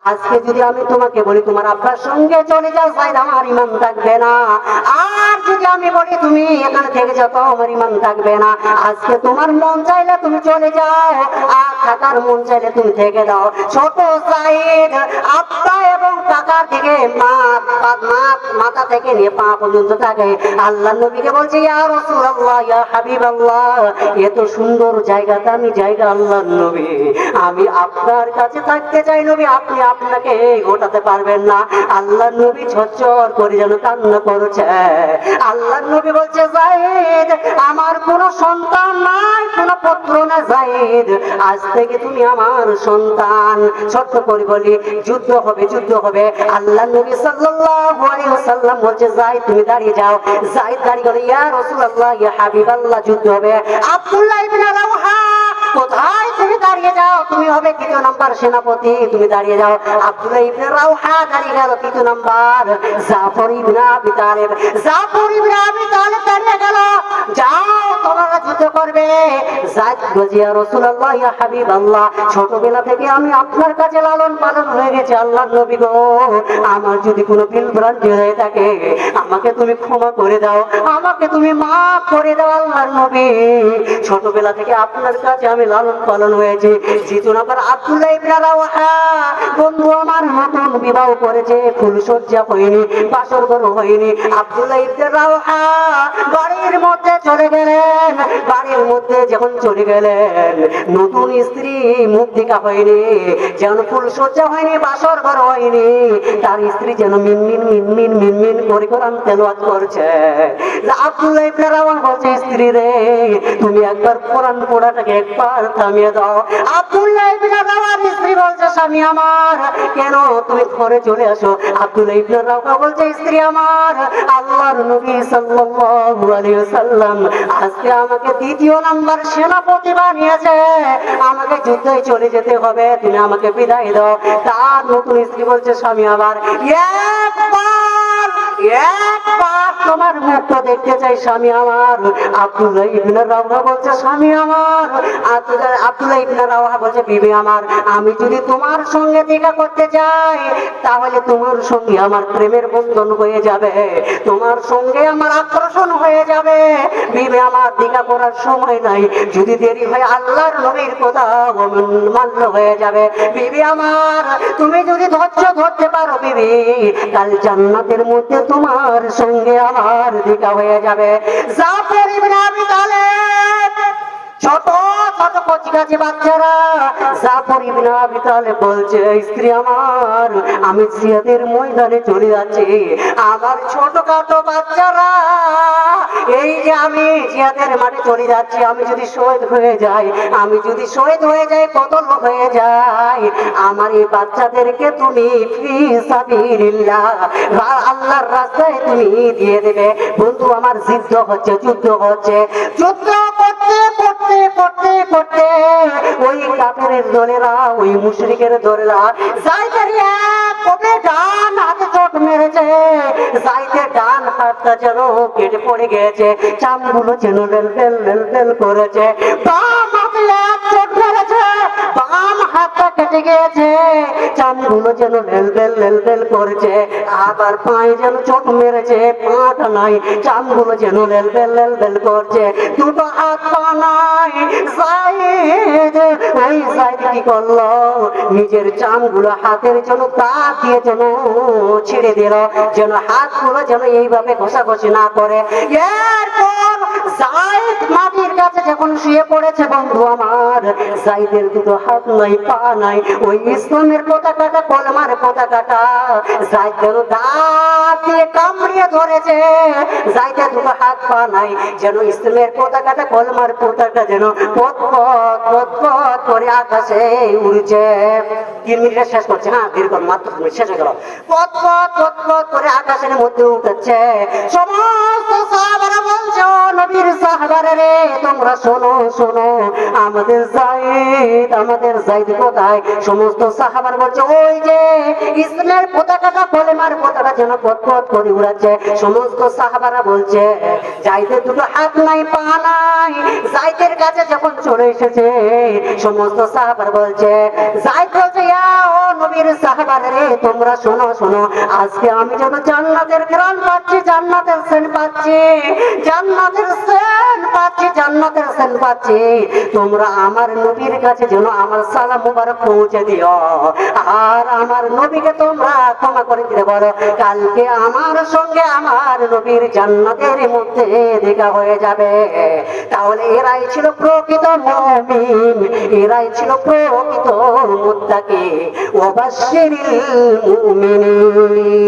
আজকে যদি আমি তোমাকে বলি তোমার আব্বার সঙ্গে চলে যাও, সাইদ আমার ইমান থাকবে না। আর যদি আমি বলি তুমি এখানে থেকে যাও, তো আমার ইমান থাকবে না। আজকে তোমার মন চাইলে তুমি চলে যাও, আর থাকার মন চাইলে তুমি থেকে দাও। ছোট সাইদ আব্বা এবং কাকা থেকে মাথা থেকে নিয়ে পা পর্যন্ত থাকে। আল্লাহ নবীকে বলছে, ইয়া রাসূলুল্লাহ, ইয়া হাবিবাল্লাহ, এত সুন্দর জায়গাটা আমি জায়গা আল্লাহর নবী, আমি আপনার কাছে থাকতে চাই নবী, আপনি আপনাকে ওঠাতে পারবেন না। আল্লাহ নবী ঝরঝর করে যেন কান্না করছে। আল্লাহ নবী বলছে, যায়েদ আমার কোনো সন্তান নাই, কোনো পুত্র না যায়েদ, আজ থেকে তুমি আমার সন্তান। ছোট্ট করে বলি, যুদ্ধ হবে, যুদ্ধ হবে। আল্লাহ নবী সাল্লাল্লাহু আলাইহি ওয়াসাল্লাম বলছে, যায়েদ তুমি দাঁড়িয়ে যাও। যায়েদ দাঁড়িয়ে গেল, ইয়া রাসূলুল্লাহ, ইয়া হাবিবাল্লাহ, যুদ্ধ হবে। আব্দুল্লাহ ইবনে রাওহা, কোথায় তুমি দাঁড়িয়ে যাও, তুমি হবে 3 নম্বর সেনাপতি, তুমি দাঁড়িয়ে যাও। আব্দুল্লাহ ইবনে রাওহা দাঁড়িয়ে গেল 3 নম্বর। জাফর ইবনে আবি তালেব, জাফর ইবনে আবি তালেব দাঁড়িয়ে গেল, যাও তোমরা যুদ্ধ করবে। যায়েদ বলছে, ইয়া রাসূলুল্লাহ, ইয়া হাবিবাল্লাহ, ছোটবেলা থেকে আমি আপনার কাছে লালন পালন হয়ে গেছি, আল্লাহর নবী গো, আমার যদি কোনো ভুল ভ্রান্তি হয়ে থাকে আমাকে তুমি ক্ষমা করে দাও, আমাকে তুমি মাফ করে দাও আল্লাহর নবী, ছোটবেলা থেকে আপনার কাছে আমি লালন পালন হয়েছে। দ্বিতীয় নাম্বার আব্দুল্লাহ ইবনে রাওহা, বন্ধু আমার নতুন বিবাহ করেছে, ফুলসজ্জা হয়নি, বাসর ঘর হয়নি। আব্দুল্লাহ ইবনে রাওহা বাড়ির মধ্যে চলে গেলেন। বাড়ির মধ্যে যখন চলে গেলেন, নতুন স্ত্রী মুখ দেখা হয়নি, যেন ফুলসজ্জা হয়নি, বাসর ঘর হয়নি, তার স্ত্রী যেন মিনমিন মিনমিন মিনমিন করে কোরআন তেলাওয়াত করছে। আব্দুল্লাহ ইবনে রাওহা বলছে, স্ত্রী রে, তুমি একবার কোরআন পড়াটাকে একবার থামিয়ে দাও। আব্দুল্লাহ ইবনে রাওহার স্ত্রী বলছে, স্বামী আমার, কেন তুমি ঘরে চলে আসো। আব্দুল্লাহ ইবনে রাওহা বলছে, স্ত্রী আমার, আল্লাহর নবী সাল্লাল্লাহু আলাইহি ওয়াসাল্লাম আজকে আমাকে 2 নম্বর সেনাপতি বানিয়েছে, আমাকে যুদ্ধে চলে যেতে হবে, তুমি আমাকে বিদায় দাও। তার নতুন স্ত্রী বলছে, স্বামী আমার, একবার তোমার মুখটা দেখতে চাই স্বামী আমার। আব্দুল্লাহ ইবনে রাওহা বলছে, স্বামী আমার, আব্দুল্লাহ ইবনে রাওহা বলছে, বিবি আমার, আমি যদি তোমার সঙ্গে দেখা করতে যাই তাহলে তোমার সঙ্গে আমার প্রেমের বন্ধন হয়ে যাবে, তোমার সঙ্গে আমার আকর্ষণ হয়ে যাবে। বিবি আমার, দেখা করার সময় নাই, যদি দেরি হয় আল্লাহর নবীর কথা অমান্য হয়ে যাবে। বিবি আমার, তুমি যদি ধৈর্য ধরতে পারো বিবি, কাল জান্নাতের মধ্যে তোমার সঙ্গে আমার দেখা হয়ে যাবে। জাফর ইবনে আবি তালেব, ছোট ছোট কচিকাচি বাচ্চারা, জাফর ইবনে আবি তালেব বলছে, স্ত্রী আমার, আমি জিহাদের ময়দানে চলে যাচ্ছি, আমার ছোটখাটো বাচ্চারা, এই যে আমি জিহাদের মাঠে চলে যাচ্ছি, আমি যদি শহীদ হয়ে যাই, আমি যদি শহীদ হয়ে যাই, কতল হয়ে যাই, আমার এই বাচ্চাদেরকে তুমি ফি সাবিলিল্লাহ, আল্লাহর রাস্তায় তুমি দিয়ে দেবে। বন্ধু আমার, যুদ্ধ হচ্ছে, যুদ্ধ হচ্ছে, যুদ্ধ করতে করতে করতে করতে ওই কাফেরের দলেরা, ওই মুশরিকের দলেরা যায়েদের কোপে ডান হাতে চোট মেরেছে, যায়েদের ডান হাতটা যেন কেটে পড়ে গেছে, চামগুলো যেন বেল বেল বেল বেল করেছে, বাম হাতে এক চোট মেরেছে, বাম হাতটা কেটে গেছে, চামগুলো যেন বেল বেল বেল বেল করেছে, আবার পায়ে যেন চোট মেরেছে, পাটা নাই, চামগুলো যেন বেল বেল বেল বেল করছে, দুটো হাত পা নাই। যায়েদ, ওই যায়েদ কি করলো, নিজের চামগুলো হাতের জন্য তার দিয়ে যেন ছেড়ে দিল, যেন হাতগুলো যেন এইভাবে ঘষাঘষি না করে। এরপর যায়েদ মাটির কাছে যখন শুয়ে পড়েছে, বন্ধু আমার, যায়েদের দুটো হাত নাই, পা নাই, ওই ইসলামের পতাকাটা, কলমার পতাকাটা যায়েদ যেন দাঁত দিয়ে কামড়িয়ে ধরেছে, যায়েদের দুটো হাত পা নাই, যেন ইসলামের পতাকাটা, কলমার পতাকা যেন পথ পথ পথ পথ করে আকাশে উড়ছে। 3 মিনিটে শেষ করছে, হ্যাঁ, দীর্ঘ মাত্র 3 মিনিট শেষ হয়ে গেল। পথ পথ পথ পথ করে আকাশের মধ্যে উঠেছে। সমস্ত সাহাবারা বলছে, বলছে ও নবীর সাহাবারা রে তোমরা শোনো শোনো আমাদের যায়েদ কোথায়? সমস্ত সাহাবার বলছে ওই যে ইসলামের পতাকাটা কলেমার পতাকা যেন পথ করে উড়াচ্ছে। সমস্ত সাহাবারা বলছে যায়েদের দুটো হাত নাই পা নাই। যায়েদের কাছে যখন চলে এসেছে সমস্ত সাহাবার বলছে যায়েদ বলছে ইয়া ও নবীর সাহাবারা রে তোমরা শোনো শোনো আজকে আমি যেন জান্নাতের ঘ্রাণ পাচ্ছি, জান্নাতের সেন্ট পাচ্ছি, জান্নাতের সেন্ট পাচ্ছি, জান্নাতের সেন্ট পাচ্ছি। তোমরা আমার নবীর কাছে যেন আমার সালাম মুবারক পৌঁছে দিও আর আমার নবীকে তোমরা ক্ষমা করে দিতে বলো। কালকে আমার সঙ্গে আমার নবীর জান্নাতের মধ্যে দেখা হয়ে যাবে। তাহলে এরাই ছিল প্রকৃত মুমিন, এরাই ছিল প্রকৃত মুত্তাকি। ওয়াবাশশিরিল মুমিনিন।